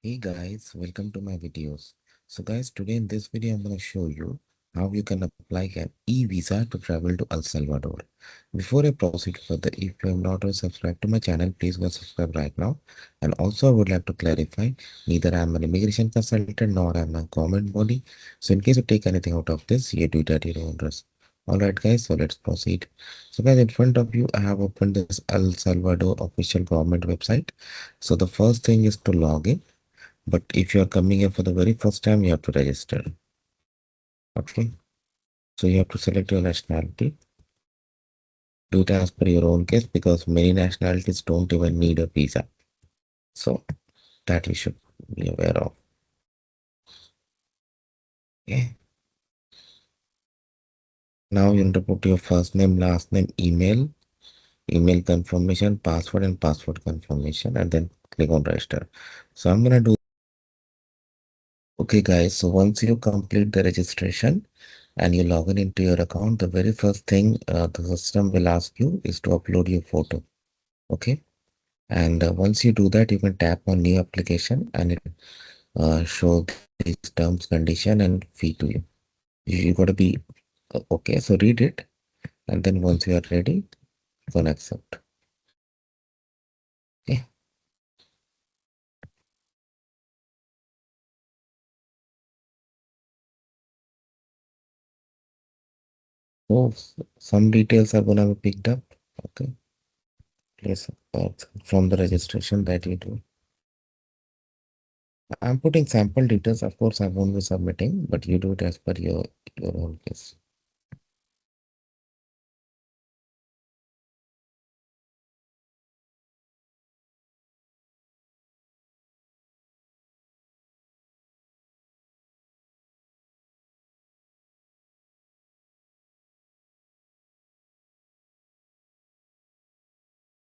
Hey guys, welcome to my videos. So guys, today in this video, I'm going to show you how you can apply an e-visa to travel to El Salvador. Before I proceed further, if you have not already subscribed to my channel, please go subscribe right now. And also, I would like to clarify, neither I am an immigration consultant nor I am a government body. So in case you take anything out of this, you do it at your own risk. Alright guys, so let's proceed. So guys, in front of you, I have opened this El Salvador official government website. So the first thing is to log in. But if you are coming here for the very first time, you have to register. Okay. So you have to select your nationality. Do it as per your own case because many nationalities don't even need a visa. So that you should be aware of. Okay. Now you need to put your first name, last name, email confirmation, password, and password confirmation, and then click on register. So I'm gonna do. Okay, guys. So once you complete the registration and you log in into your account, the very first thing the system will ask you is to upload your photo. Okay. And once you do that, you can tap on new application and it show these terms, condition, and fee to you. You got to be okay. So read it, and then once you are ready, you can accept. Okay. So some details are gonna be picked up. Okay. Yes, from the registration that you do. I'm putting sample details. Of course, I won't be submitting, but you do it as per your own case.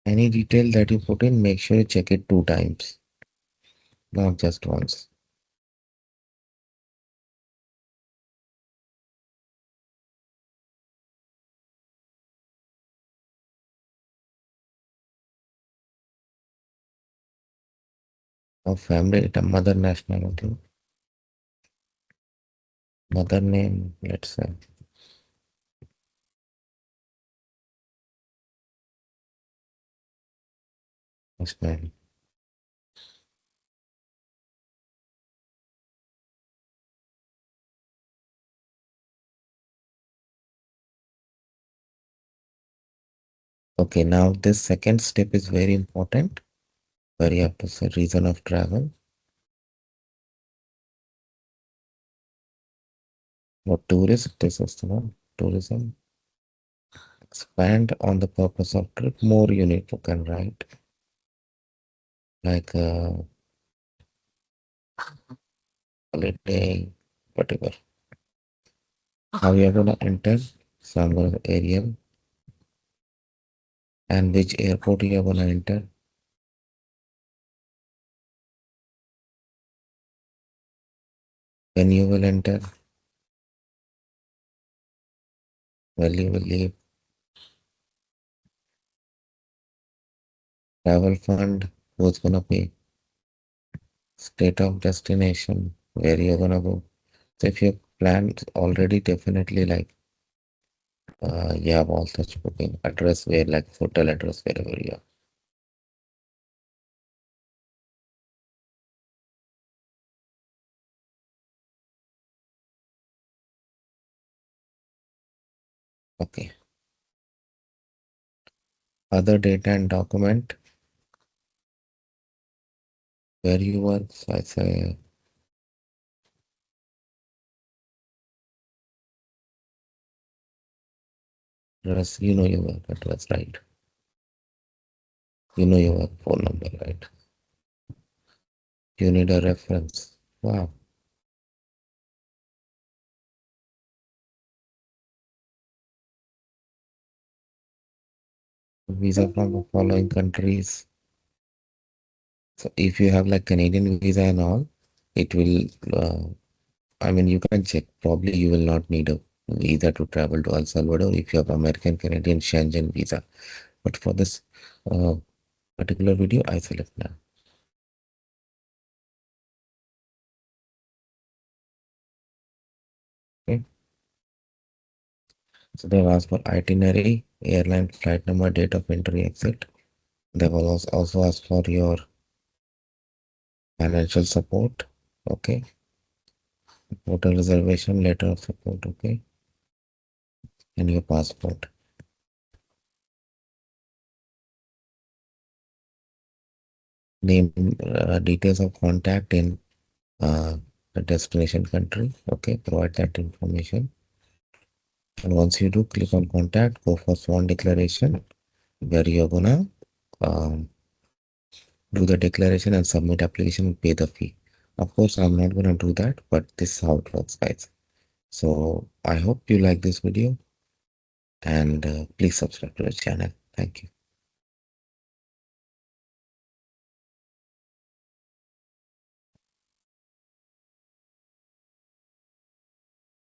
Any detail that you put in, make sure you check it 2 times, not just once. Of family, the mother nationality, mother name, let's say. Nationality. Okay, now this second step is very important, where you have to say reason of travel. For tourist, this is the one, tourism. Expand on the purpose of trip, more you need to can write. Like holiday, whatever. How you're gonna enter, so I'm gonna Arial, and which airport you're gonna enter, when you will enter, where you will leave, travel fund, who's gonna pay, state of destination, where you're gonna go. So if you planned already, definitely like you have all such booking address where like hotel address wherever you are. Okay. Other data and document where you work. So I say address, you know your work address, right? You know your work phone number, right? You need a reference. Wow. Visa from the following countries. So if you have like Canadian visa and all, it will I mean you can check. Probably you will not need a visa to travel to El Salvador if you have American, Canadian, Schengen visa. But for this uh, particular video, I select now. So they've asked for itinerary, airline, flight number, date of entry, exit. They will also ask for your financial support, okay, hotel reservation, letter of support, okay, and your passport. Name, details of contact in the destination country, okay, provide that information. And once you do, click on contact, go for sworn declaration, where you're gonna um, do the declaration and submit application and pay the fee. Of course, I'm not gonna do that, but this is how it works, guys. So I hope you like this video, and please subscribe to the channel. Thank you.